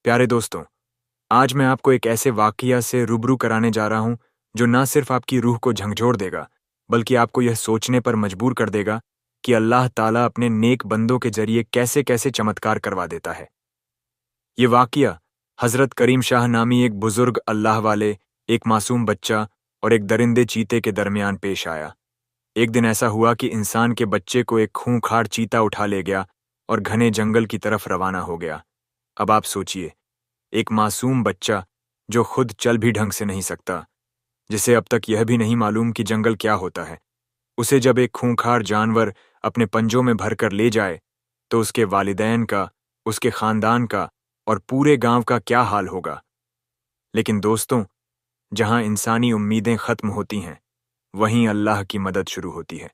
प्यारे दोस्तों, आज मैं आपको एक ऐसे वाक़या से रूबरू कराने जा रहा हूँ, जो ना सिर्फ़ आपकी रूह को झकझोर देगा, बल्कि आपको यह सोचने पर मजबूर कर देगा कि अल्लाह ताला अपने नेक बंदों के ज़रिए कैसे-कैसे चमत्कार करवा देता है। ये वाक़या हज़रत करीम शाह नामी एक बुज़ुर्ग अल्लाह वाले, एक मासूम बच्चा और एक दरिंदे चीते के दरमियान पेश आया। एक दिन ऐसा हुआ कि इंसान के बच्चे को एक खूंखार चीता उठा ले गया और घने जंगल की तरफ रवाना हो गया। अब आप सोचिए, एक मासूम बच्चा जो खुद चल भी ढंग से नहीं सकता, जिसे अब तक यह भी नहीं मालूम कि जंगल क्या होता है, उसे जब एक खूंखार जानवर अपने पंजों में भरकर ले जाए, तो उसके वालिदैन का, उसके खानदान का और पूरे गांव का क्या हाल होगा। लेकिन दोस्तों, जहां इंसानी उम्मीदें खत्म होती हैं, वहीं अल्लाह की मदद शुरू होती है।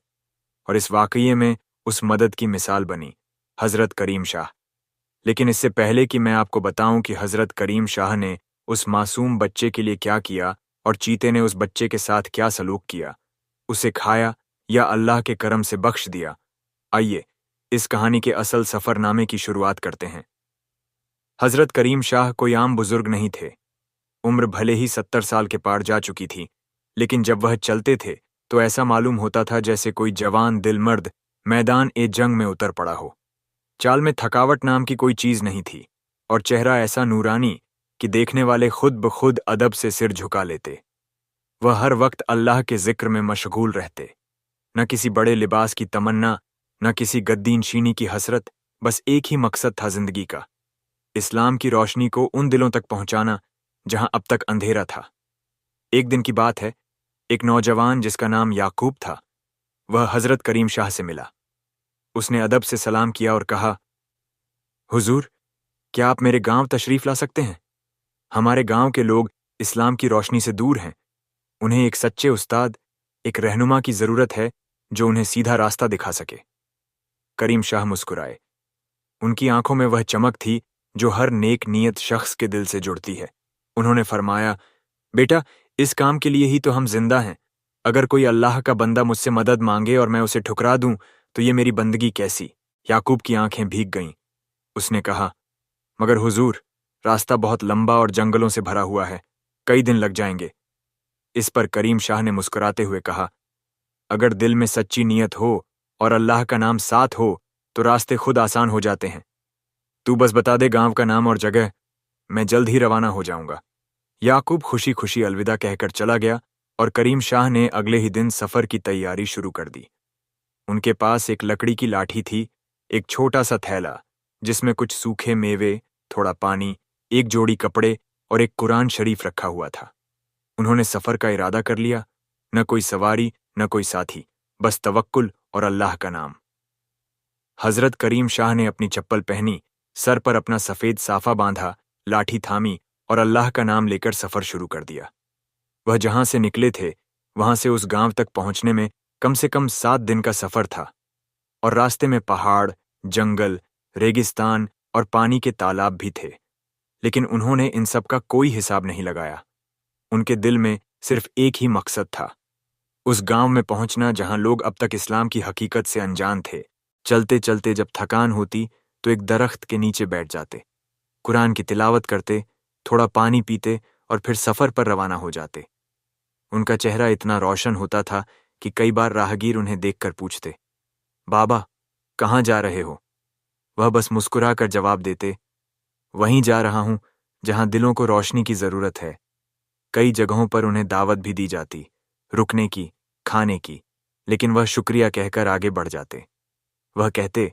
और इस वाकये में उस मदद की मिसाल बनी हज़रत करीम शाह। लेकिन इससे पहले कि मैं आपको बताऊं कि हज़रत करीम शाह ने उस मासूम बच्चे के लिए क्या किया और चीते ने उस बच्चे के साथ क्या सलूक किया, उसे खाया या अल्लाह के करम से बख्श दिया, आइए इस कहानी के असल सफ़रनामे की शुरुआत करते हैं। हज़रत करीम शाह कोई आम बुजुर्ग नहीं थे। उम्र भले ही 70 साल के पार जा चुकी थी, लेकिन जब वह चलते थे तो ऐसा मालूम होता था जैसे कोई जवान दिलमर्द मैदान ए जंग में उतर पड़ा हो। चाल में थकावट नाम की कोई चीज नहीं थी और चेहरा ऐसा नूरानी कि देखने वाले खुद ब खुद अदब से सिर झुका लेते। वह हर वक्त अल्लाह के जिक्र में मशगूल रहते। न किसी बड़े लिबास की तमन्ना, न किसी गद्दीनशीनी की हसरत, बस एक ही मकसद था जिंदगी का, इस्लाम की रोशनी को उन दिलों तक पहुंचाना जहां अब तक अंधेरा था। एक दिन की बात है, एक नौजवान जिसका नाम याकूब था, वह हजरत करीम शाह से मिला। उसने अदब से सलाम किया और कहा, हुजूर, क्या आप मेरे गांव तशरीफ ला सकते हैं? हमारे गांव के लोग इस्लाम की रोशनी से दूर हैं। उन्हें एक सच्चे उस्ताद, एक रहनुमा की जरूरत है जो उन्हें सीधा रास्ता दिखा सके। करीम शाह मुस्कुराए। उनकी आंखों में वह चमक थी जो हर नेक नीयत शख्स के दिल से जुड़ती है। उन्होंने फरमाया, बेटा, इस काम के लिए ही तो हम जिंदा हैं। अगर कोई अल्लाह का बंदा मुझसे मदद मांगे और मैं उसे ठुकरा दूं, तो ये मेरी बंदगी कैसी? याकूब की आंखें भीग गईं। उसने कहा, मगर हुजूर, रास्ता बहुत लंबा और जंगलों से भरा हुआ है, कई दिन लग जाएंगे। इस पर करीम शाह ने मुस्कुराते हुए कहा, अगर दिल में सच्ची नीयत हो और अल्लाह का नाम साथ हो, तो रास्ते खुद आसान हो जाते हैं। तू बस बता दे गांव का नाम और जगह, मैं जल्द ही रवाना हो जाऊंगा। याकूब खुशी खुशी अलविदा कहकर चला गया और करीम शाह ने अगले ही दिन सफर की तैयारी शुरू कर दी। उनके पास एक लकड़ी की लाठी थी, एक छोटा सा थैला जिसमें कुछ सूखे मेवे, थोड़ा पानी, एक जोड़ी कपड़े और एक कुरान शरीफ रखा हुआ था। उन्होंने सफर का इरादा कर लिया। न कोई सवारी, न कोई साथी, बस तवक्कुल और अल्लाह का नाम। हजरत करीम शाह ने अपनी चप्पल पहनी, सर पर अपना सफेद साफा बांधा, लाठी थामी और अल्लाह का नाम लेकर सफर शुरू कर दिया। वह जहां से निकले थे, वहां से उस गांव तक पहुंचने में कम से कम 7 दिन का सफर था। और रास्ते में पहाड़, जंगल, रेगिस्तान और पानी के तालाब भी थे। लेकिन उन्होंने इन सब का कोई हिसाब नहीं लगाया। उनके दिल में सिर्फ एक ही मकसद था, उस गांव में पहुंचना जहां लोग अब तक इस्लाम की हकीकत से अनजान थे। चलते चलते जब थकान होती तो एक दरख्त के नीचे बैठ जाते, कुरान की तिलावत करते, थोड़ा पानी पीते और फिर सफर पर रवाना हो जाते। उनका चेहरा इतना रोशन होता था कि कई बार राहगीर उन्हें देखकर पूछते, बाबा, कहाँ जा रहे हो? वह बस मुस्कुरा कर जवाब देते, वहीं जा रहा हूं जहां दिलों को रोशनी की जरूरत है। कई जगहों पर उन्हें दावत भी दी जाती, रुकने की, खाने की, लेकिन वह शुक्रिया कहकर आगे बढ़ जाते। वह कहते,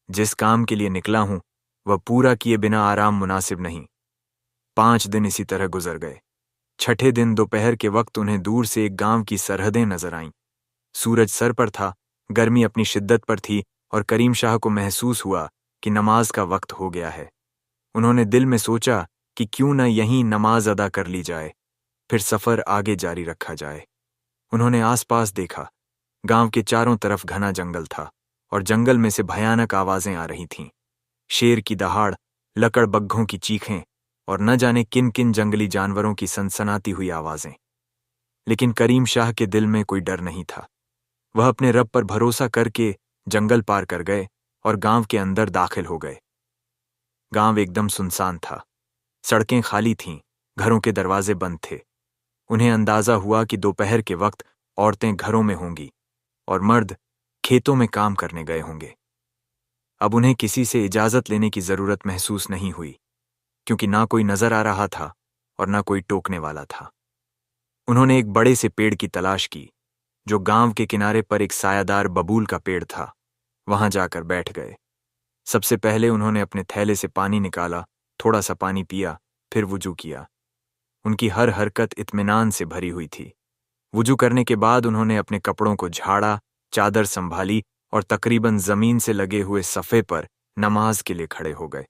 जिस काम के लिए निकला हूं वह पूरा किए बिना आराम मुनासिब नहीं। 5 दिन इसी तरह गुजर गए। छठे दिन दोपहर के वक्त उन्हें दूर से एक गांव की सरहदें नजर आईं। सूरज सर पर था, गर्मी अपनी शिद्दत पर थी और करीम शाह को महसूस हुआ कि नमाज का वक्त हो गया है। उन्होंने दिल में सोचा कि क्यों न यहीं नमाज अदा कर ली जाए, फिर सफर आगे जारी रखा जाए। उन्होंने आसपास देखा। गांव के चारों तरफ घना जंगल था और जंगल में से भयानक आवाजें आ रही थीं। शेर की दहाड़, लकड़बग्घों की चीखें और न जाने किन किन जंगली जानवरों की सनसनाती हुई आवाजें। लेकिन करीम शाह के दिल में कोई डर नहीं था। वह अपने रब पर भरोसा करके जंगल पार कर गए और गांव के अंदर दाखिल हो गए। गांव एकदम सुनसान था। सड़कें खाली थीं, घरों के दरवाजे बंद थे। उन्हें अंदाजा हुआ कि दोपहर के वक्त औरतें घरों में होंगी और मर्द खेतों में काम करने गए होंगे। अब उन्हें किसी से इजाजत लेने की जरूरत महसूस नहीं हुई, क्योंकि ना कोई नजर आ रहा था और ना कोई टोकने वाला था। उन्होंने एक बड़े से पेड़ की तलाश की, जो गांव के किनारे पर एक सायादार बबूल का पेड़ था। वहां जाकर बैठ गए। सबसे पहले उन्होंने अपने थैले से पानी निकाला, थोड़ा सा पानी पिया, फिर वुजू किया। उनकी हर हरकत इत्मीनान से भरी हुई थी। वुजू करने के बाद उन्होंने अपने कपड़ों को झाड़ा, चादर संभाली और तकरीबन जमीन से लगे हुए सफ़े पर नमाज के लिए खड़े हो गए।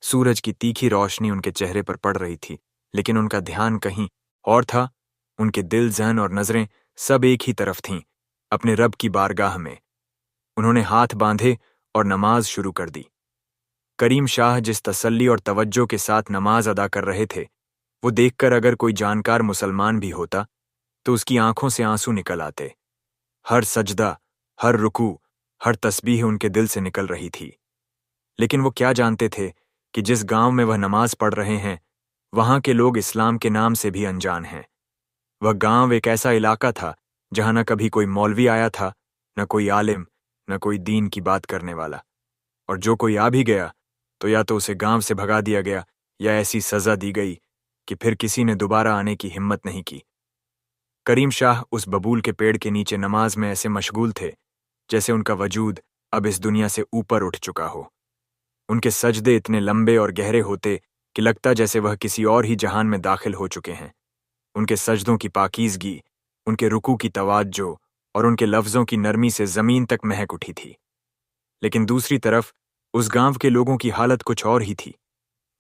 सूरज की तीखी रोशनी उनके चेहरे पर पड़ रही थी, लेकिन उनका ध्यान कहीं और था। उनके दिल, जहन और नजरें सब एक ही तरफ थीं, अपने रब की बारगाह में। उन्होंने हाथ बांधे और नमाज शुरू कर दी। करीम शाह जिस तसल्ली और तवज्जो के साथ नमाज अदा कर रहे थे, वो देखकर अगर कोई जानकार मुसलमान भी होता तो उसकी आंखों से आंसू निकल आते। हर सजदा, हर रुकू, हर तस्बीह उनके दिल से निकल रही थी। लेकिन वो क्या जानते थे कि जिस गांव में वह नमाज पढ़ रहे हैं, वहां के लोग इस्लाम के नाम से भी अनजान हैं। वह गांव एक ऐसा इलाका था जहां न कभी कोई मौलवी आया था, न कोई आलिम, न कोई दीन की बात करने वाला। और जो कोई आ भी गया तो या तो उसे गांव से भगा दिया गया या ऐसी सजा दी गई कि फिर किसी ने दोबारा आने की हिम्मत नहीं की। करीम शाह उस बबूल के पेड़ के नीचे नमाज में ऐसे मशगूल थे जैसे उनका वजूद अब इस दुनिया से ऊपर उठ चुका हो। उनके सजदे इतने लंबे और गहरे होते कि लगता जैसे वह किसी और ही जहान में दाखिल हो चुके हैं। उनके सजदों की पाकीज़गी, उनके रुकू की तवाज्जो और उनके लफ्ज़ों की नरमी से ज़मीन तक महक उठी थी। लेकिन दूसरी तरफ उस गांव के लोगों की हालत कुछ और ही थी।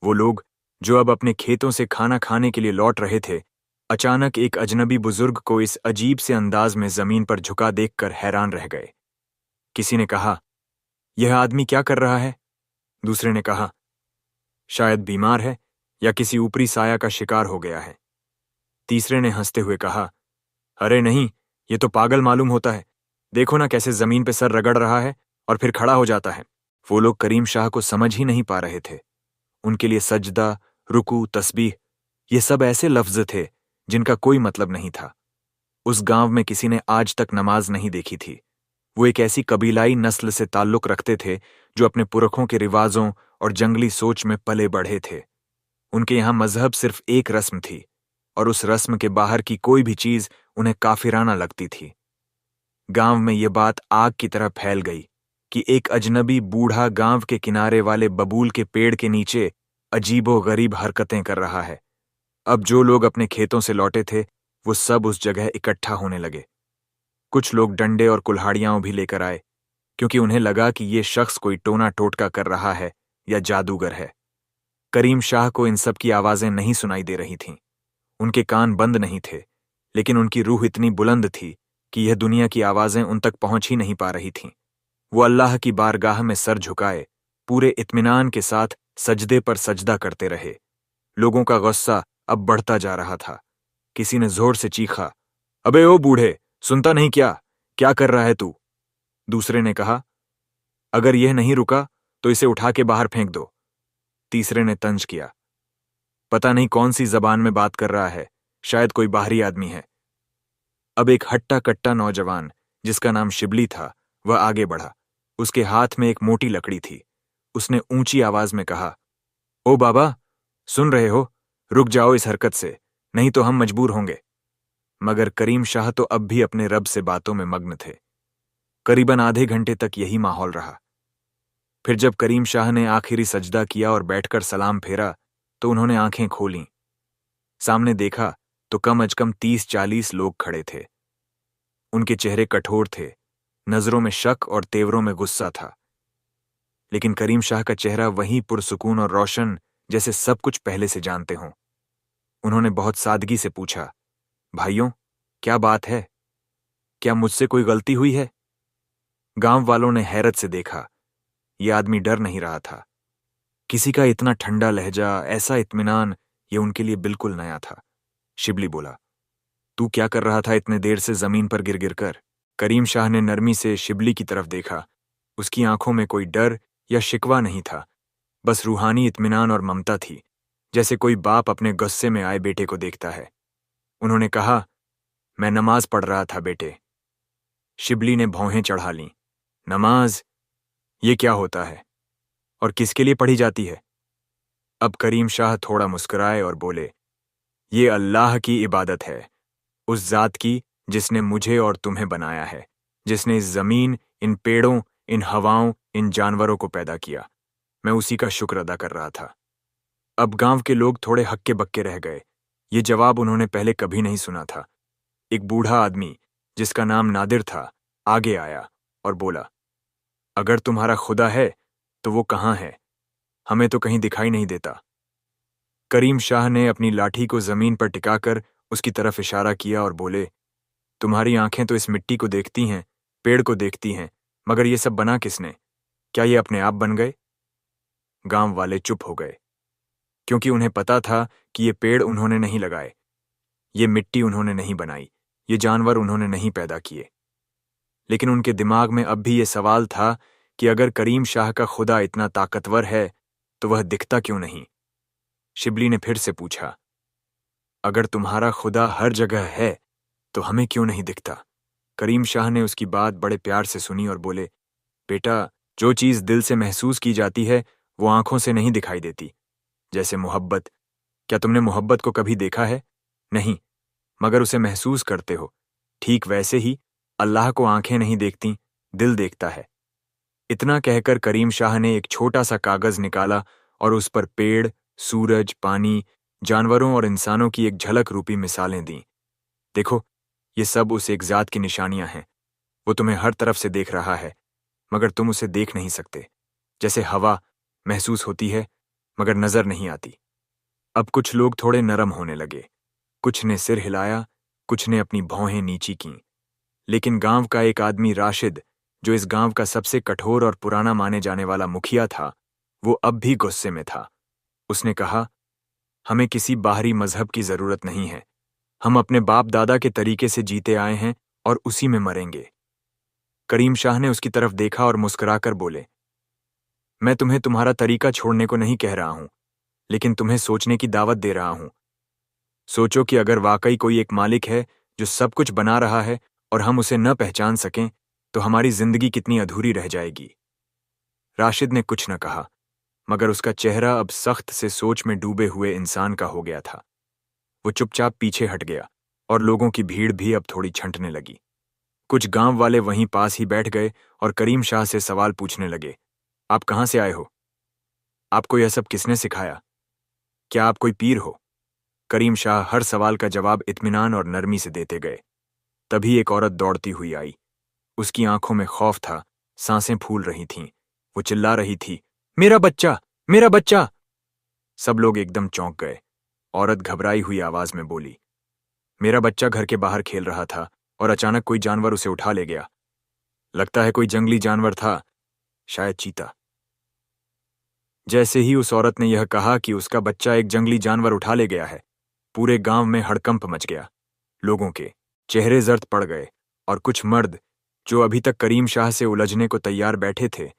वो लोग जो अब अपने खेतों से खाना खाने के लिए लौट रहे थे, अचानक एक अजनबी बुजुर्ग को इस अजीब से अंदाज में जमीन पर झुका देखकर हैरान रह गए। किसी ने कहा, यह आदमी क्या कर रहा है? दूसरे ने कहा, शायद बीमार है या किसी ऊपरी साया का शिकार हो गया है। तीसरे ने हंसते हुए कहा, अरे नहीं, ये तो पागल मालूम होता है। देखो ना कैसे जमीन पे सर रगड़ रहा है और फिर खड़ा हो जाता है। वो लोग करीम शाह को समझ ही नहीं पा रहे थे। उनके लिए सजदा, रुकू, तस्बीह, ये सब ऐसे लफ्ज थे जिनका कोई मतलब नहीं था। उस गांव में किसी ने आज तक नमाज नहीं देखी थी। वो एक ऐसी कबीलाई नस्ल से ताल्लुक रखते थे जो अपने पुरखों के रिवाजों और जंगली सोच में पले बढ़े थे। उनके यहाँ मजहब सिर्फ एक रस्म थी और उस रस्म के बाहर की कोई भी चीज उन्हें काफिराना लगती थी। गांव में ये बात आग की तरह फैल गई कि एक अजनबी बूढ़ा गांव के किनारे वाले बबूल के पेड़ के नीचे अजीबो गरीब हरकतें कर रहा है। अब जो लोग अपने खेतों से लौटे थे, वो सब उस जगह इकट्ठा होने लगे। कुछ लोग डंडे और कुल्हाड़ियां भी लेकर आए, क्योंकि उन्हें लगा कि ये शख्स कोई टोना टोटका कर रहा है या जादूगर है। करीम शाह को इन सब की आवाजें नहीं सुनाई दे रही थीं। उनके कान बंद नहीं थे, लेकिन उनकी रूह इतनी बुलंद थी कि यह दुनिया की आवाजें उन तक पहुंच ही नहीं पा रही थीं। वो अल्लाह की बारगाह में सर झुकाए पूरे इत्मीनान के साथ सजदे पर सजदा करते रहे। लोगों का गुस्सा अब बढ़ता जा रहा था। किसी ने जोर से चीखा, अबे ओ बूढ़े, सुनता नहीं क्या कर रहा है तू? दूसरे ने कहा, अगर यह नहीं रुका तो इसे उठा के बाहर फेंक दो। तीसरे ने तंज किया, पता नहीं कौन सी जबान में बात कर रहा है, शायद कोई बाहरी आदमी है। अब एक हट्टा कट्टा नौजवान जिसका नाम शिबली था, वह आगे बढ़ा। उसके हाथ में एक मोटी लकड़ी थी। उसने ऊंची आवाज में कहा, ओ बाबा, सुन रहे हो? रुक जाओ इस हरकत से, नहीं तो हम मजबूर होंगे। मगर करीम शाह तो अब भी अपने रब से बातों में मग्न थे। करीबन आधे घंटे तक यही माहौल रहा। फिर जब करीम शाह ने आखिरी सजदा किया और बैठकर सलाम फेरा, तो उन्होंने आंखें खोलीं। सामने देखा तो कम अज कम 30-40 लोग खड़े थे। उनके चेहरे कठोर थे, नजरों में शक और तेवरों में गुस्सा था। लेकिन करीम शाह का चेहरा वहीं पुरसुकून और रोशन, जैसे सब कुछ पहले से जानते हों। उन्होंने बहुत सादगी से पूछा, भाइयों, क्या बात है? क्या मुझसे कोई गलती हुई है? गांव वालों ने हैरत से देखा। यह आदमी डर नहीं रहा था। किसी का इतना ठंडा लहजा, ऐसा इत्मीनान, यह उनके लिए बिल्कुल नया था। शिबली बोला, तू क्या कर रहा था इतने देर से जमीन पर गिर गिर कर? करीम शाह ने नरमी से शिबली की तरफ देखा। उसकी आंखों में कोई डर या शिकवा नहीं था, बस रूहानी इत्मीनान और ममता थी, जैसे कोई बाप अपने गुस्से में आए बेटे को देखता है। उन्होंने कहा, मैं नमाज पढ़ रहा था बेटे। शिबली ने भौहें चढ़ा लीं। नमाज? ये क्या होता है और किसके लिए पढ़ी जाती है? अब करीम शाह थोड़ा मुस्कुराए और बोले, ये अल्लाह की इबादत है, उस जात की जिसने मुझे और तुम्हें बनाया है, जिसने इस जमीन, इन पेड़ों, इन हवाओं, इन जानवरों को पैदा किया। मैं उसी का शुक्र अदा कर रहा था। अब गांव के लोग थोड़े हक्के बक्के रह गए। ये जवाब उन्होंने पहले कभी नहीं सुना था। एक बूढ़ा आदमी, जिसका नाम नादिर था, आगे आया और बोला, अगर तुम्हारा खुदा है तो वो कहाँ है? हमें तो कहीं दिखाई नहीं देता। करीम शाह ने अपनी लाठी को जमीन पर टिकाकर उसकी तरफ इशारा किया और बोले, तुम्हारी आंखें तो इस मिट्टी को देखती हैं, पेड़ को देखती हैं, मगर ये सब बना किसने? क्या ये अपने आप बन गए? गांव वाले चुप हो गए, क्योंकि उन्हें पता था कि ये पेड़ उन्होंने नहीं लगाए, ये मिट्टी उन्होंने नहीं बनाई, ये जानवर उन्होंने नहीं पैदा किए। लेकिन उनके दिमाग में अब भी ये सवाल था कि अगर करीम शाह का खुदा इतना ताकतवर है तो वह दिखता क्यों नहीं? शिबली ने फिर से पूछा, अगर तुम्हारा खुदा हर जगह है तो हमें क्यों नहीं दिखता? करीम शाह ने उसकी बात बड़े प्यार से सुनी और बोले, बेटा, जो चीज दिल से महसूस की जाती है वो आंखों से नहीं दिखाई देती। जैसे मोहब्बत। क्या तुमने मोहब्बत को कभी देखा है? नहीं, मगर उसे महसूस करते हो। ठीक वैसे ही अल्लाह को आंखें नहीं देखती, दिल देखता है। इतना कहकर करीम शाह ने एक छोटा सा कागज निकाला और उस पर पेड़, सूरज, पानी, जानवरों और इंसानों की एक झलक रूपी मिसालें दी। देखो, ये सब उस एक जात की निशानियां हैं। वो तुम्हें हर तरफ से देख रहा है, मगर तुम उसे देख नहीं सकते। जैसे हवा महसूस होती है, मगर नजर नहीं आती। अब कुछ लोग थोड़े नरम होने लगे। कुछ ने सिर हिलाया, कुछ ने अपनी भौहें नीची कीं। लेकिन गांव का एक आदमी राशिद, जो इस गांव का सबसे कठोर और पुराना माने जाने वाला मुखिया था, वो अब भी गुस्से में था। उसने कहा, हमें किसी बाहरी मजहब की जरूरत नहीं है। हम अपने बाप दादा के तरीके से जीते आए हैं और उसी में मरेंगे। करीम शाह ने उसकी तरफ देखा और मुस्कुराकर बोले, मैं तुम्हें तुम्हारा तरीका छोड़ने को नहीं कह रहा हूं, लेकिन तुम्हें सोचने की दावत दे रहा हूं। सोचो कि अगर वाकई कोई एक मालिक है जो सब कुछ बना रहा है और हम उसे न पहचान सकें, तो हमारी जिंदगी कितनी अधूरी रह जाएगी। राशिद ने कुछ न कहा, मगर उसका चेहरा अब सख्त से सोच में डूबे हुए इंसान का हो गया था। वो चुपचाप पीछे हट गया और लोगों की भीड़ भी अब थोड़ी छंटने लगी। कुछ गांव वाले वहीं पास ही बैठ गए और करीम शाह से सवाल पूछने लगे, आप कहां से आए हो? आपको यह सब किसने सिखाया? क्या आप कोई पीर हो? करीम शाह हर सवाल का जवाब इत्मीनान और नरमी से देते गए। तभी एक औरत दौड़ती हुई आई। उसकी आंखों में खौफ था, सांसें फूल रही थीं। वो चिल्ला रही थी, मेरा बच्चा, मेरा बच्चा! सब लोग एकदम चौंक गए। औरत घबराई हुई आवाज में बोली, मेरा बच्चा घर के बाहर खेल रहा था और अचानक कोई जानवर उसे उठा ले गया। लगता है कोई जंगली जानवर था, शायद चीता। जैसे ही उस औरत ने यह कहा कि उसका बच्चा एक जंगली जानवर उठा ले गया है, पूरे गांव में हड़कंप मच गया। लोगों के चेहरे जर्द पड़ गए और कुछ मर्द, जो अभी तक करीम शाह से उलझने को तैयार बैठे थे,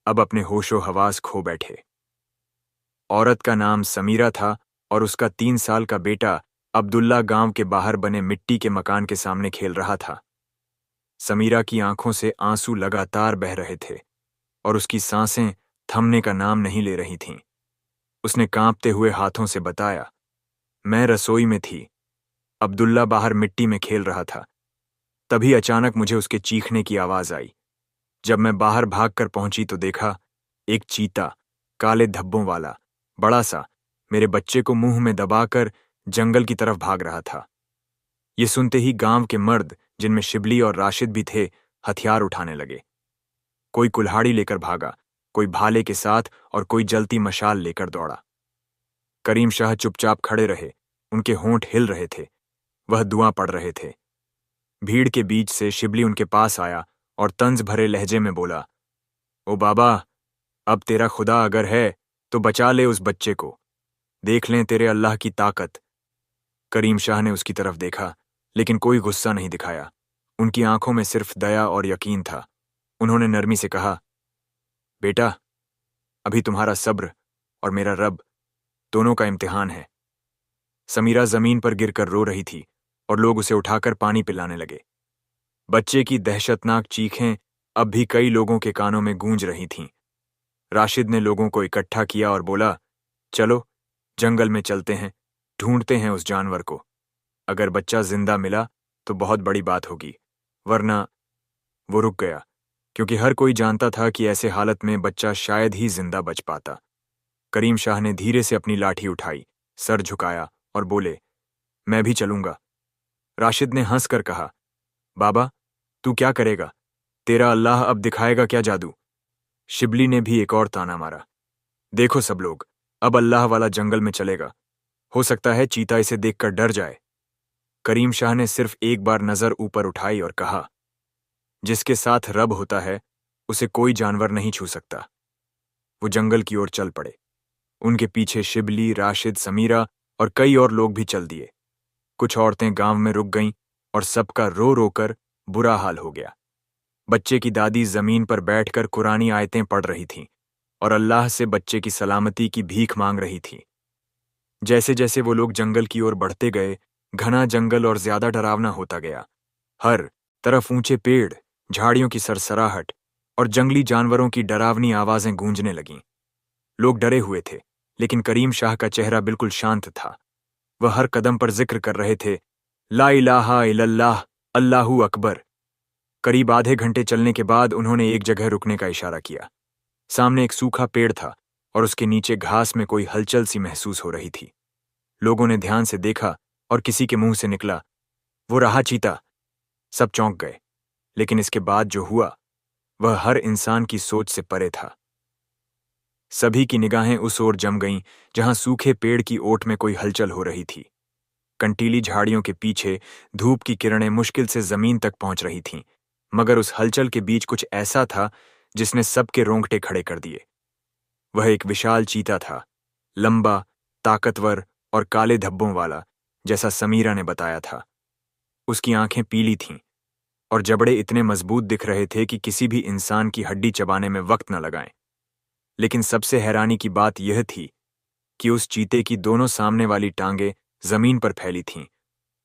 अब अपने होशो हवास खो बैठे। औरत का नाम समीरा था और उसका 3 साल का बेटा अब्दुल्ला गांव के बाहर बने मिट्टी के मकान के सामने खेल रहा था। समीरा की आंखों से आंसू लगातार बह रहे थे और उसकी सांसें थमने का नाम नहीं ले रही थीं। उसने कांपते हुए हाथों से बताया, मैं रसोई में थी, अब्दुल्ला बाहर मिट्टी में खेल रहा था। तभी अचानक मुझे उसके चीखने की आवाज आई। जब मैं बाहर भागकर पहुंची तो देखा, एक चीता, काले धब्बों वाला, बड़ा सा, मेरे बच्चे को मुंह में दबाकर जंगल की तरफ भाग रहा था। ये सुनते ही गांव के मर्द, जिनमें शिबली और राशिद भी थे, हथियार उठाने लगे। कोई कुल्हाड़ी लेकर भागा, कोई भाले के साथ और कोई जलती मशाल लेकर दौड़ा। करीम शाह चुपचाप खड़े रहे, उनके होंठ हिल रहे थे, वह दुआ पढ़ रहे थे। भीड़ के बीच से शिबली उनके पास आया और तंज भरे लहजे में बोला, ओ बाबा, अब तेरा खुदा अगर है तो बचा ले उस बच्चे को, देख लें तेरे अल्लाह की ताकत। करीम शाह ने उसकी तरफ देखा, लेकिन कोई गुस्सा नहीं दिखाया। उनकी आंखों में सिर्फ दया और यकीन था। उन्होंने नरमी से कहा, बेटा, अभी तुम्हारा सब्र और मेरा रब दोनों का इम्तिहान है। समीरा जमीन पर गिरकर रो रही थी और लोग उसे उठाकर पानी पिलाने लगे। बच्चे की दहशतनाक चीखें अब भी कई लोगों के कानों में गूंज रही थीं। राशिद ने लोगों को इकट्ठा किया और बोला, चलो जंगल में चलते हैं, ढूंढते हैं उस जानवर को। अगर बच्चा जिंदा मिला तो बहुत बड़ी बात होगी, वरना। वो रुक गया, क्योंकि हर कोई जानता था कि ऐसे हालत में बच्चा शायद ही जिंदा बच पाता। करीम शाह ने धीरे से अपनी लाठी उठाई, सर झुकाया और बोले, मैं भी चलूंगा। राशिद ने हंसकर कहा, बाबा, तू क्या करेगा? तेरा अल्लाह अब दिखाएगा क्या जादू? शिबली ने भी एक और ताना मारा, देखो सब लोग, अब अल्लाह वाला जंगल में चलेगा। हो सकता है चीता इसे देखकर डर जाए। करीम शाह ने सिर्फ एक बार नजर ऊपर उठाई और कहा, जिसके साथ रब होता है उसे कोई जानवर नहीं छू सकता। वो जंगल की ओर चल पड़े। उनके पीछे शिबली, राशिद, समीरा और कई और लोग भी चल दिए। कुछ औरतें गांव में रुक गईं और सबका रो रो कर बुरा हाल हो गया। बच्चे की दादी जमीन पर बैठकर कुरानी आयतें पढ़ रही थीं और अल्लाह से बच्चे की सलामती की भीख मांग रही थी। जैसे जैसे वो लोग जंगल की ओर बढ़ते गए, घना जंगल और ज्यादा डरावना होता गया। हर तरफ ऊंचे पेड़, झाड़ियों की सरसराहट और जंगली जानवरों की डरावनी आवाजें गूंजने लगीं। लोग डरे हुए थे, लेकिन करीम शाह का चेहरा बिल्कुल शांत था। वह हर कदम पर जिक्र कर रहे थे, ला इलाहा इल्लल्लाह, अल्लाहू अकबर। करीब आधे घंटे चलने के बाद उन्होंने एक जगह रुकने का इशारा किया। सामने एक सूखा पेड़ था और उसके नीचे घास में कोई हलचल सी महसूस हो रही थी। लोगों ने ध्यान से देखा और किसी के मुंह से निकला, वो रहा चीता। सब चौंक गए, लेकिन इसके बाद जो हुआ वह हर इंसान की सोच से परे था। सभी की निगाहें उस ओर जम गईं जहां सूखे पेड़ की ओट में कोई हलचल हो रही थी। कंटीली झाड़ियों के पीछे धूप की किरणें मुश्किल से जमीन तक पहुंच रही थीं, मगर उस हलचल के बीच कुछ ऐसा था जिसने सबके रोंगटे खड़े कर दिए। वह एक विशाल चीता था, लंबा, ताकतवर और काले धब्बों वाला, जैसा समीरा ने बताया था। उसकी आंखें पीली थीं और जबड़े इतने मजबूत दिख रहे थे कि किसी भी इंसान की हड्डी चबाने में वक्त न लगाएं। लेकिन सबसे हैरानी की बात यह थी कि उस चीते की दोनों सामने वाली टांगें जमीन पर फैली थीं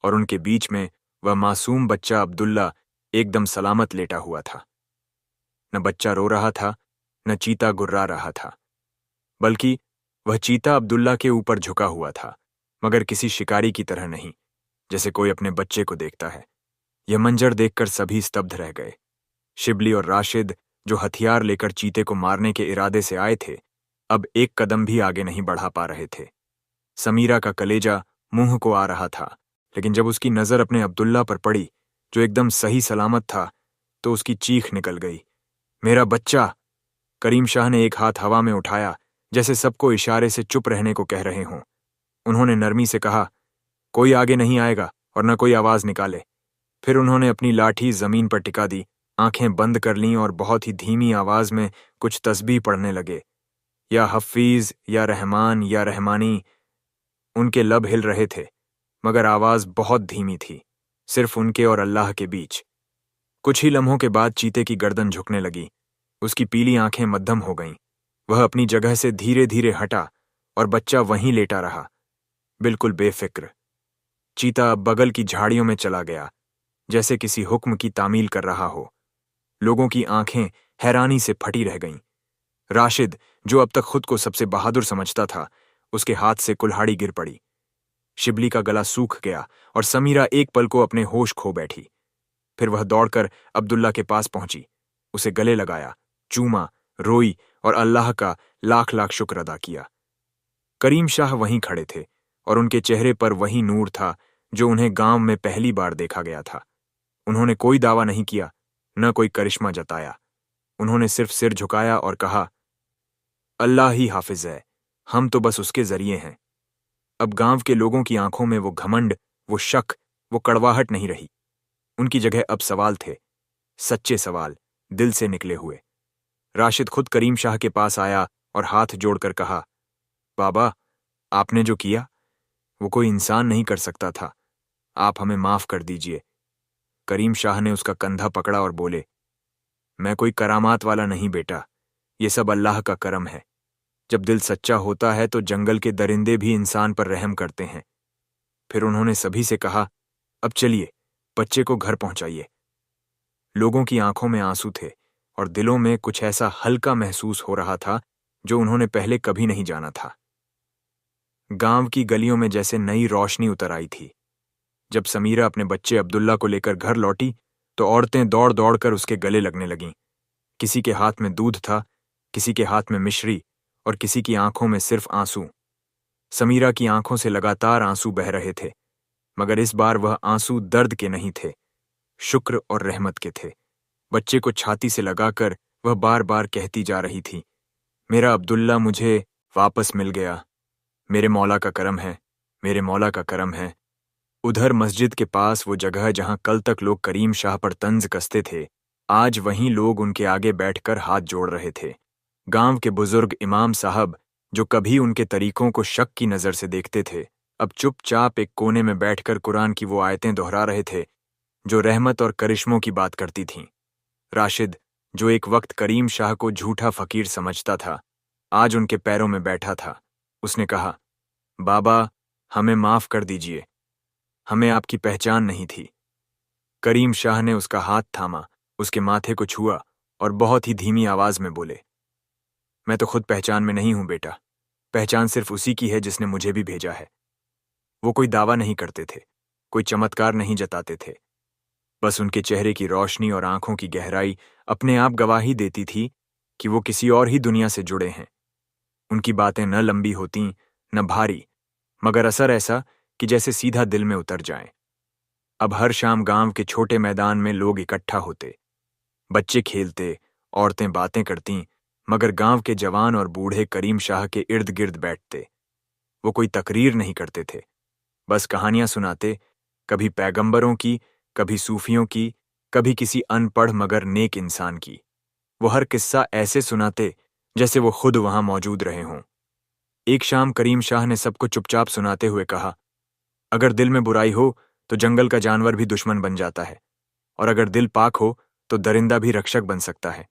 और उनके बीच में वह मासूम बच्चा अब्दुल्ला एकदम सलामत लेटा हुआ था। न बच्चा रो रहा था, न चीता गुर्रा रहा था, बल्कि वह चीता अब्दुल्ला के ऊपर झुका हुआ था, मगर किसी शिकारी की तरह नहीं, जैसे कोई अपने बच्चे को देखता है। यह मंजर देखकर सभी स्तब्ध रह गए। शिबली और राशिद, जो हथियार लेकर चीते को मारने के इरादे से आए थे, अब एक कदम भी आगे नहीं बढ़ा पा रहे थे। समीरा का कलेजा मुंह को आ रहा था, लेकिन जब उसकी नजर अपने अब्दुल्ला पर पड़ी, जो एकदम सही सलामत था, तो उसकी चीख निकल गई, मेरा बच्चा। करीम शाह ने एक हाथ हवा में उठाया, जैसे सबको इशारे से चुप रहने को कह रहे हों। उन्होंने नरमी से कहा, कोई आगे नहीं आएगा और न कोई आवाज निकाले। फिर उन्होंने अपनी लाठी जमीन पर टिका दी, आंखें बंद कर लीं और बहुत ही धीमी आवाज में कुछ तस्बीह पढ़ने लगे। या हफीज, या रहमान, या रहमानी। उनके लब हिल रहे थे, मगर आवाज बहुत धीमी थी, सिर्फ उनके और अल्लाह के बीच। कुछ ही लम्हों के बाद चीते की गर्दन झुकने लगी। उसकी पीली आंखें मद्धम हो गईं। वह अपनी जगह से धीरे धीरे हटा और बच्चा वहीं लेटा रहा, बिल्कुल बेफिक्र। चीता बगल की झाड़ियों में चला गया, जैसे किसी हुक्म की तामील कर रहा हो। लोगों की आंखें हैरानी से फटी रह गईं। राशिद, जो अब तक खुद को सबसे बहादुर समझता था, उसके हाथ से कुल्हाड़ी गिर पड़ी। शिबली का गला सूख गया और समीरा एक पल को अपने होश खो बैठी। फिर वह दौड़कर अब्दुल्ला के पास पहुंची, उसे गले लगाया, चूमा, रोई और अल्लाह का लाख लाख शुक्र अदा किया। करीम शाह वहीं खड़े थे और उनके चेहरे पर वही नूर था जो उन्हें गांव में पहली बार देखा गया था। उन्होंने कोई दावा नहीं किया, न कोई करिश्मा जताया। उन्होंने सिर्फ सिर झुकाया और कहा, अल्लाह ही हाफिज है, हम तो बस उसके जरिए हैं। अब गांव के लोगों की आंखों में वो घमंड, वो शक, वो कड़वाहट नहीं रही। उनकी जगह अब सवाल थे, सच्चे सवाल, दिल से निकले हुए। राशिद खुद करीम शाह के पास आया और हाथ जोड़कर कहा, बाबा, आपने जो किया वो कोई इंसान नहीं कर सकता था। आप हमें माफ कर दीजिए। करीम शाह ने उसका कंधा पकड़ा और बोले, मैं कोई करामात वाला नहीं बेटा, ये सब अल्लाह का करम है। जब दिल सच्चा होता है तो जंगल के दरिंदे भी इंसान पर रहम करते हैं। फिर उन्होंने सभी से कहा, अब चलिए, बच्चे को घर पहुंचाइए। लोगों की आंखों में आंसू थे और दिलों में कुछ ऐसा हल्का महसूस हो रहा था जो उन्होंने पहले कभी नहीं जाना था। गांव की गलियों में जैसे नई रोशनी उतर आई थी। जब समीरा अपने बच्चे अब्दुल्ला को लेकर घर लौटी तो औरतें दौड़ दौड़ कर उसके गले लगने लगीं। किसी के हाथ में दूध था, किसी के हाथ में मिश्री और किसी की आंखों में सिर्फ आंसू। समीरा की आंखों से लगातार आंसू बह रहे थे, मगर इस बार वह आंसू दर्द के नहीं थे, शुक्र और रहमत के थे। बच्चे को छाती से लगाकर वह बार बार कहती जा रही थी, मेरा अब्दुल्ला मुझे वापस मिल गया, मेरे मौला का करम है, मेरे मौला का करम है। उधर मस्जिद के पास वो जगह जहां कल तक लोग करीम शाह पर तंज कसते थे, आज वहीं लोग उनके आगे बैठकर हाथ जोड़ रहे थे। गांव के बुजुर्ग इमाम साहब, जो कभी उनके तरीकों को शक की नजर से देखते थे, अब चुपचाप एक कोने में बैठकर कुरान की वो आयतें दोहरा रहे थे जो रहमत और करिश्मों की बात करती थीं। राशिद, जो एक वक्त करीम शाह को झूठा फकीर समझता था, आज उनके पैरों में बैठा था। उसने कहा, बाबा, हमें माफ कर दीजिए, हमें आपकी पहचान नहीं थी। करीम शाह ने उसका हाथ थामा, उसके माथे को छुआ और बहुत ही धीमी आवाज में बोले, मैं तो खुद पहचान में नहीं हूं बेटा, पहचान सिर्फ उसी की है जिसने मुझे भी भेजा है। वो कोई दावा नहीं करते थे, कोई चमत्कार नहीं जताते थे, बस उनके चेहरे की रोशनी और आंखों की गहराई अपने आप गवाही देती थी कि वो किसी और ही दुनिया से जुड़े हैं। उनकी बातें न लंबी होती, न भारी, मगर असर ऐसा कि जैसे सीधा दिल में उतर जाएं। अब हर शाम गांव के छोटे मैदान में लोग इकट्ठा होते, बच्चे खेलते, औरतें बातें करतीं, मगर गांव के जवान और बूढ़े करीम शाह के इर्द गिर्द बैठते। वो कोई तकरीर नहीं करते थे, बस कहानियां सुनाते, कभी पैगंबरों की, कभी सूफियों की, कभी किसी अनपढ़ मगर नेक इंसान की। वो हर किस्सा ऐसे सुनाते जैसे वो खुद वहां मौजूद रहे हों। एक शाम करीम शाह ने सबको चुपचाप सुनाते हुए कहा, अगर दिल में बुराई हो तो जंगल का जानवर भी दुश्मन बन जाता है, और अगर दिल पाक हो तो दरिंदा भी रक्षक बन सकता है।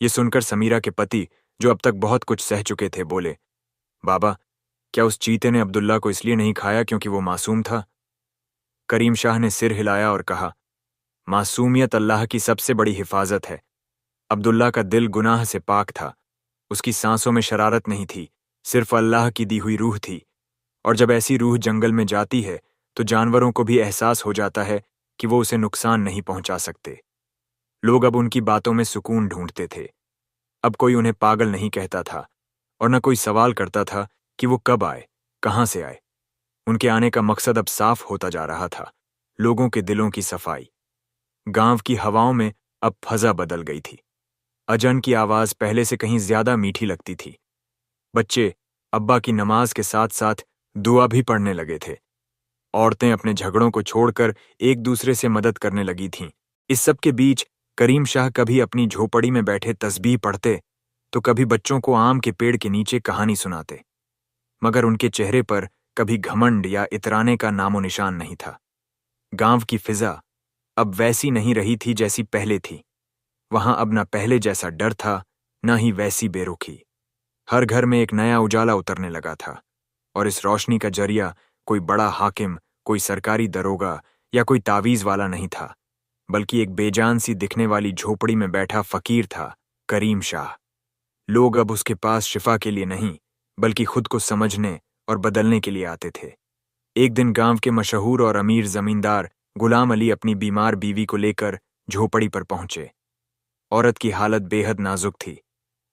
ये सुनकर समीरा के पति, जो अब तक बहुत कुछ सह चुके थे, बोले, बाबा, क्या उस चीते ने अब्दुल्ला को इसलिए नहीं खाया क्योंकि वो मासूम था? करीम शाह ने सिर हिलाया और कहा, मासूमियत अल्लाह की सबसे बड़ी हिफाजत है। अब्दुल्ला का दिल गुनाह से पाक था, उसकी सांसों में शरारत नहीं थी, सिर्फ अल्लाह की दी हुई रूह थी। और जब ऐसी रूह जंगल में जाती है तो जानवरों को भी एहसास हो जाता है कि वो उसे नुकसान नहीं पहुंचा सकते। लोग अब उनकी बातों में सुकून ढूंढते थे। अब कोई उन्हें पागल नहीं कहता था और न कोई सवाल करता था कि वो कब आए, कहां से आए। उनके आने का मकसद अब साफ होता जा रहा था, लोगों के दिलों की सफाई। गांव की हवाओं में अब फजा बदल गई थी। अजन की आवाज पहले से कहीं ज्यादा मीठी लगती थी। बच्चे अब्बा की नमाज के साथ साथ दुआ भी पढ़ने लगे थे। औरतें अपने झगड़ों को छोड़कर एक दूसरे से मदद करने लगी थीं। इस सब के बीच करीम शाह कभी अपनी झोपड़ी में बैठे तस्बीह पढ़ते तो कभी बच्चों को आम के पेड़ के नीचे कहानी सुनाते, मगर उनके चेहरे पर कभी घमंड या इतराने का नामो निशान नहीं था। गांव की फिजा अब वैसी नहीं रही थी जैसी पहले थी। वहां अब न पहले जैसा डर था, न ही वैसी बेरुखी। हर घर में एक नया उजाला उतरने लगा था, और इस रोशनी का जरिया कोई बड़ा हाकिम, कोई सरकारी दरोगा या कोई तावीज वाला नहीं था, बल्कि एक बेजान सी दिखने वाली झोपड़ी में बैठा फकीर था, करीम शाह। लोग अब उसके पास शिफा के लिए नहीं, बल्कि खुद को समझने और बदलने के लिए आते थे। एक दिन गांव के मशहूर और अमीर जमींदार गुलाम अली अपनी बीमार बीवी को लेकर झोपड़ी पर पहुंचे। औरत की हालत बेहद नाजुक थी।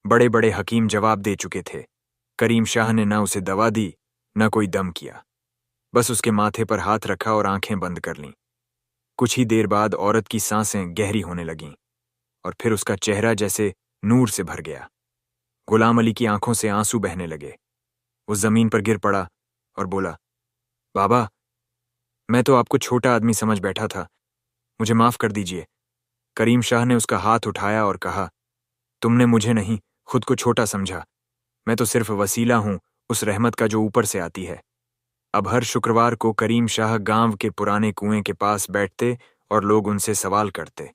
बड़े बड़े हकीम जवाब दे चुके थे। करीम शाह ने न उसे दवा दी, न कोई दम किया, बस उसके माथे पर हाथ रखा और आंखें बंद कर लीं। कुछ ही देर बाद औरत की सांसें गहरी होने लगीं और फिर उसका चेहरा जैसे नूर से भर गया। गुलाम अली की आंखों से आंसू बहने लगे। वो जमीन पर गिर पड़ा और बोला, बाबा, मैं तो आपको छोटा आदमी समझ बैठा था, मुझे माफ कर दीजिए। करीम शाह ने उसका हाथ उठाया और कहा, तुमने मुझे नहीं, खुद को छोटा समझा। मैं तो सिर्फ वसीला हूं उस रहमत का जो ऊपर से आती है। अब हर शुक्रवार को करीम शाह गांव के पुराने कुएं के पास बैठते और लोग उनसे सवाल करते।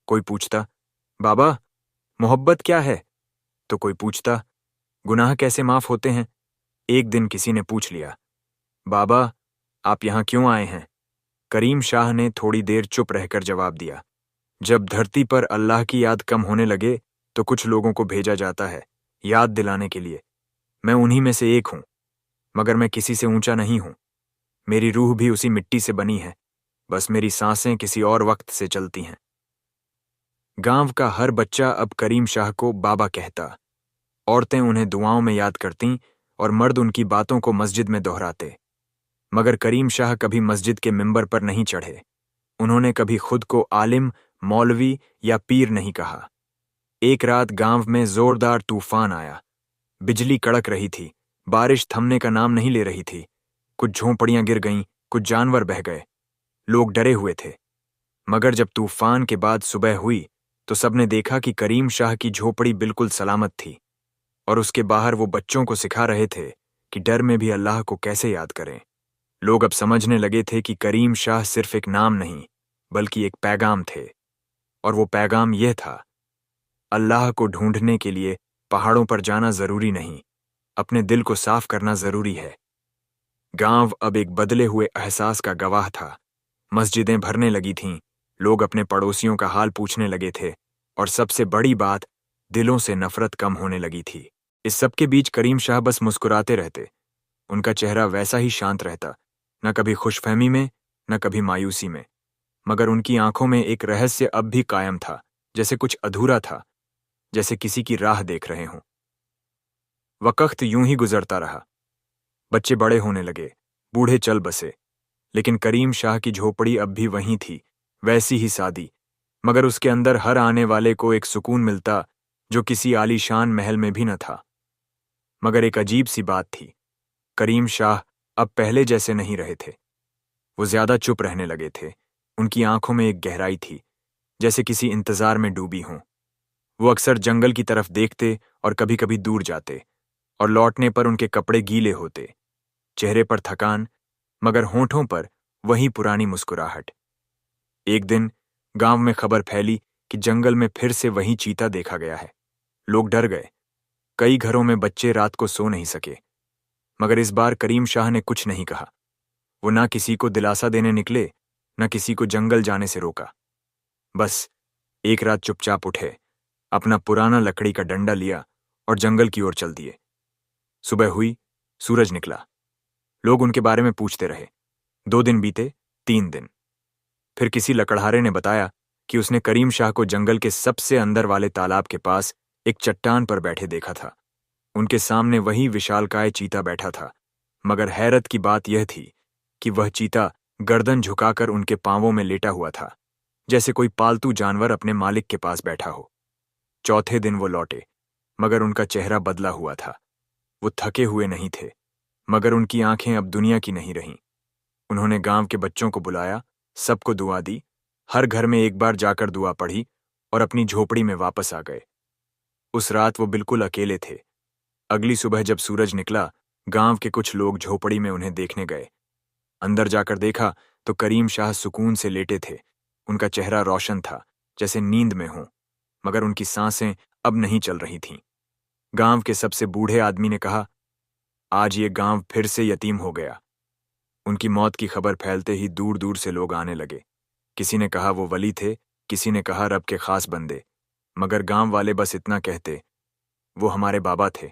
कोई पूछता, बाबा, मोहब्बत क्या है? तो कोई पूछता, गुनाह कैसे माफ होते हैं? एक दिन किसी ने पूछ लिया, बाबा, आप यहाँ क्यों आए हैं? करीम शाह ने थोड़ी देर चुप रहकर जवाब दिया, जब धरती पर अल्लाह की याद कम होने लगे तो कुछ लोगों को भेजा जाता है याद दिलाने के लिए। मैं उन्हीं में से एक हूं, मगर मैं किसी से ऊंचा नहीं हूं। मेरी रूह भी उसी मिट्टी से बनी है, बस मेरी सांसें किसी और वक्त से चलती हैं। गांव का हर बच्चा अब करीम शाह को बाबा कहता। औरतें उन्हें दुआओं में याद करतीं और मर्द उनकी बातों को मस्जिद में दोहराते। मगर करीम शाह कभी मस्जिद के मिंबर पर नहीं चढ़े। उन्होंने कभी खुद को आलिम, मौलवी या पीर नहीं कहा। एक रात गांव में जोरदार तूफान आया। बिजली कड़क रही थी, बारिश थमने का नाम नहीं ले रही थी। कुछ झोंपड़ियां गिर गईं, कुछ जानवर बह गए। लोग डरे हुए थे। मगर जब तूफान के बाद सुबह हुई तो सबने देखा कि करीम शाह की झोपड़ी बिल्कुल सलामत थी और उसके बाहर वो बच्चों को सिखा रहे थे कि डर में भी अल्लाह को कैसे याद करें। लोग अब समझने लगे थे कि करीम शाह सिर्फ एक नाम नहीं, बल्कि एक पैगाम थे। और वो पैगाम यह था, अल्लाह को ढूंढने के लिए पहाड़ों पर जाना जरूरी नहीं, अपने दिल को साफ करना जरूरी है। गांव अब एक बदले हुए एहसास का गवाह था। मस्जिदें भरने लगी थीं, लोग अपने पड़ोसियों का हाल पूछने लगे थे और सबसे बड़ी बात, दिलों से नफरत कम होने लगी थी। इस सब के बीच करीम शाह बस मुस्कुराते रहते। उनका चेहरा वैसा ही शांत रहता, न कभी खुशफहमी में, न कभी मायूसी में। मगर उनकी आंखों में एक रहस्य अब भी कायम था, जैसे कुछ अधूरा था, जैसे किसी की राह देख रहे हों। वक्त यूं ही गुजरता रहा। बच्चे बड़े होने लगे, बूढ़े चल बसे, लेकिन करीम शाह की झोपड़ी अब भी वहीं थी, वैसी ही सादी। मगर उसके अंदर हर आने वाले को एक सुकून मिलता जो किसी आलीशान महल में भी न था। मगर एक अजीब सी बात थी, करीम शाह अब पहले जैसे नहीं रहे थे। वो ज्यादा चुप रहने लगे थे। उनकी आंखों में एक गहराई थी, जैसे किसी इंतजार में डूबी हों। वो अक्सर जंगल की तरफ देखते और कभी कभी दूर जाते, और लौटने पर उनके कपड़े गीले होते, चेहरे पर थकान, मगर होंठों पर वही पुरानी मुस्कुराहट। एक दिन गांव में खबर फैली कि जंगल में फिर से वही चीता देखा गया है। लोग डर गए। कई घरों में बच्चे रात को सो नहीं सके। मगर इस बार करीम शाह ने कुछ नहीं कहा। वो ना किसी को दिलासा देने निकले, न किसी को जंगल जाने से रोका। बस एक रात चुपचाप उठे, अपना पुराना लकड़ी का डंडा लिया और जंगल की ओर चल दिए। सुबह हुई, सूरज निकला। लोग उनके बारे में पूछते रहे। 2 दिन बीते, 3 दिन। फिर किसी लकड़हारे ने बताया कि उसने करीम शाह को जंगल के सबसे अंदर वाले तालाब के पास एक चट्टान पर बैठे देखा था। उनके सामने वही विशालकाय चीता बैठा था, मगर हैरत की बात यह थी कि वह चीता गर्दन झुकाकर उनके पांवों में लेटा हुआ था, जैसे कोई पालतू जानवर अपने मालिक के पास बैठा हो। चौथे दिन वो लौटे, मगर उनका चेहरा बदला हुआ था। वो थके हुए नहीं थे, मगर उनकी आंखें अब दुनिया की नहीं रहीं। उन्होंने गांव के बच्चों को बुलाया, सबको दुआ दी, हर घर में एक बार जाकर दुआ पढ़ी और अपनी झोपड़ी में वापस आ गए। उस रात वो बिल्कुल अकेले थे। अगली सुबह जब सूरज निकला, गांव के कुछ लोग झोपड़ी में उन्हें देखने गए। अंदर जाकर देखा तो करीम शाह सुकून से लेटे थे। उनका चेहरा रोशन था, जैसे नींद में हो, मगर उनकी सांसें अब नहीं चल रही थीं। गांव के सबसे बूढ़े आदमी ने कहा, आज ये गांव फिर से यतीम हो गया। उनकी मौत की खबर फैलते ही दूर दूर से लोग आने लगे। किसी ने कहा वो वली थे, किसी ने कहा रब के खास बंदे, मगर गांव वाले बस इतना कहते, वो हमारे बाबा थे।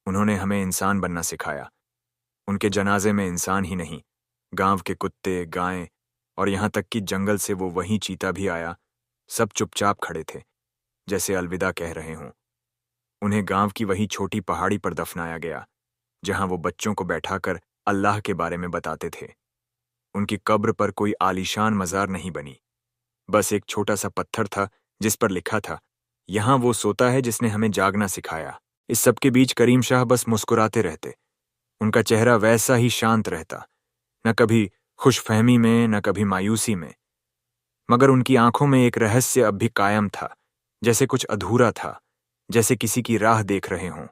उन्होंने हमें इंसान बनना सिखाया। उनके जनाजे में इंसान ही नहीं, गांव के कुत्ते, गायें और यहां तक कि जंगल से वो वही चीता भी आया। सब चुपचाप खड़े थे, जैसे अलविदा कह रहे हों। उन्हें गांव की वही छोटी पहाड़ी पर दफनाया गया, जहां वो बच्चों को बैठाकर अल्लाह के बारे में बताते थे। उनकी कब्र पर कोई आलीशान मजार नहीं बनी, बस एक छोटा सा पत्थर था जिस पर लिखा था, यहां वो सोता है जिसने हमें जागना सिखाया। इस सब के बीच करीम शाह बस मुस्कुराते रहते। उनका चेहरा वैसा ही शांत रहता, न कभी खुशफहमी में, न कभी मायूसी में। मगर उनकी आंखों में एक रहस्य अब भी कायम था, जैसे कुछ अधूरा था, जैसे किसी की राह देख रहे हों।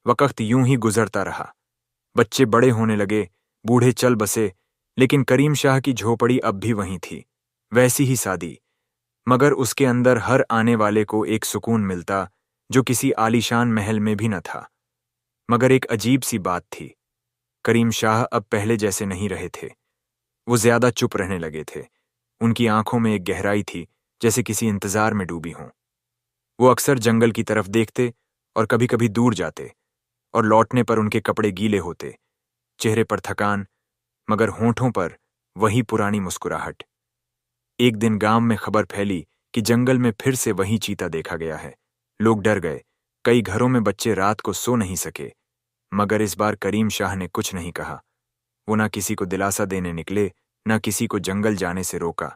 वक्त यूं ही गुजरता रहा। बच्चे बड़े होने लगे, बूढ़े चल बसे, लेकिन करीम शाह की झोपड़ी अब भी वहीं थी, वैसी ही सादी। मगर उसके अंदर हर आने वाले को एक सुकून मिलता जो किसी आलीशान महल में भी न था। मगर एक अजीब सी बात थी। करीम शाह अब पहले जैसे नहीं रहे थे। वो ज्यादा चुप रहने लगे थे। उनकी आंखों में एक गहराई थी, जैसे किसी इंतजार में डूबी हों। वो अक्सर जंगल की तरफ देखते और कभी कभी दूर जाते, और लौटने पर उनके कपड़े गीले होते, चेहरे पर थकान, मगर होंठों पर वही पुरानी मुस्कुराहट। एक दिन गांव में खबर फैली कि जंगल में फिर से वही चीता देखा गया है। लोग डर गए। कई घरों में बच्चे रात को सो नहीं सके। मगर इस बार करीम शाह ने कुछ नहीं कहा। वो ना किसी को दिलासा देने निकले, ना किसी को जंगल जाने से रोका।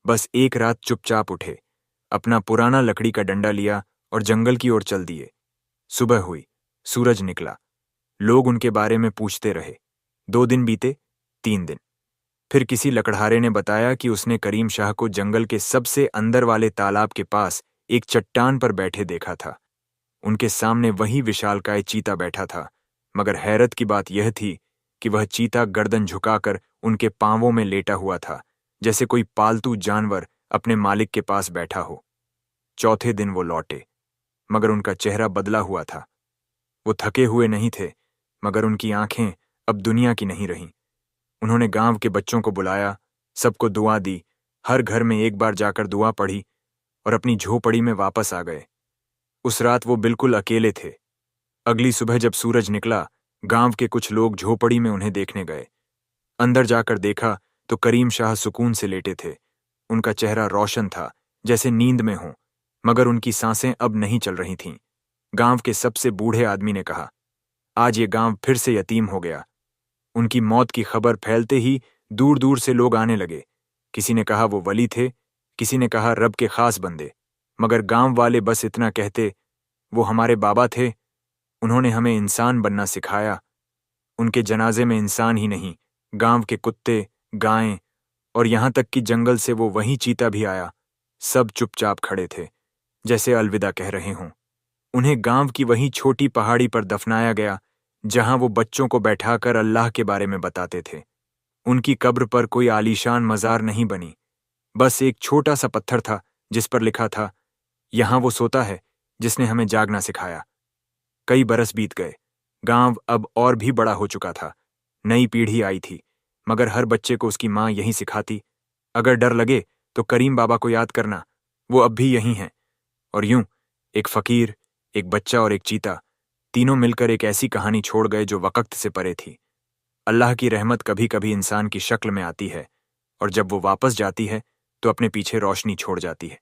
बस एक रात चुपचाप उठे, अपना पुराना लकड़ी का डंडा लिया और जंगल की ओर चल दिए। सुबह हुई, सूरज निकला। लोग उनके बारे में पूछते रहे। 2 दिन बीते, 3 दिन। फिर किसी लकड़हारे ने बताया कि उसने करीम शाह को जंगल के सबसे अंदर वाले तालाब के पास एक चट्टान पर बैठे देखा था। उनके सामने वही विशालकाय चीता बैठा था, मगर हैरत की बात यह थी कि वह चीता गर्दन झुकाकर उनके पांवों में लेटा हुआ था, जैसे कोई पालतू जानवर अपने मालिक के पास बैठा हो। चौथे दिन वो लौटे, मगर उनका चेहरा बदला हुआ था। वो थके हुए नहीं थे, मगर उनकी आंखें अब दुनिया की नहीं रहीं। उन्होंने गांव के बच्चों को बुलाया, सबको दुआ दी, हर घर में एक बार जाकर दुआ पढ़ी और अपनी झोपड़ी में वापस आ गए। उस रात वो बिल्कुल अकेले थे। अगली सुबह जब सूरज निकला, गांव के कुछ लोग झोपड़ी में उन्हें देखने गए। अंदर जाकर देखा तो करीम शाह सुकून से लेटे थे। उनका चेहरा रोशन था, जैसे नींद में हो, मगर उनकी सांसें अब नहीं चल रही थीं। गांव के सबसे बूढ़े आदमी ने कहा, आज ये गांव फिर से यतीम हो गया। उनकी मौत की खबर फैलते ही दूर दूर से लोग आने लगे। किसी ने कहा वो वली थे, किसी ने कहा रब के खास बंदे, मगर गांव वाले बस इतना कहते, वो हमारे बाबा थे, उन्होंने हमें इंसान बनना सिखाया। उनके जनाजे में इंसान ही नहीं, गांव के कुत्ते, गायें और यहां तक कि जंगल से वो वही चीता भी आया। सब चुपचाप खड़े थे, जैसे अलविदा कह रहे हों। उन्हें गांव की वही छोटी पहाड़ी पर दफनाया गया, जहां वो बच्चों को बैठाकर अल्लाह के बारे में बताते थे। उनकी कब्र पर कोई आलीशान मजार नहीं बनी, बस एक छोटा सा पत्थर था जिस पर लिखा था, यहां वो सोता है जिसने हमें जागना सिखाया। कई बरस बीत गए। गांव अब और भी बड़ा हो चुका था। नई पीढ़ी आई थी, मगर हर बच्चे को उसकी मां यही सिखाती, अगर डर लगे तो करीम बाबा को याद करना, वो अब भी यही हैं। और यूं एक फकीर, एक बच्चा और एक चीता, तीनों मिलकर एक ऐसी कहानी छोड़ गए जो वक्त से परे थी। अल्लाह की रहमत कभी कभी इंसान की शक्ल में आती है, और जब वो वापस जाती है तो अपने पीछे रोशनी छोड़ जाती है।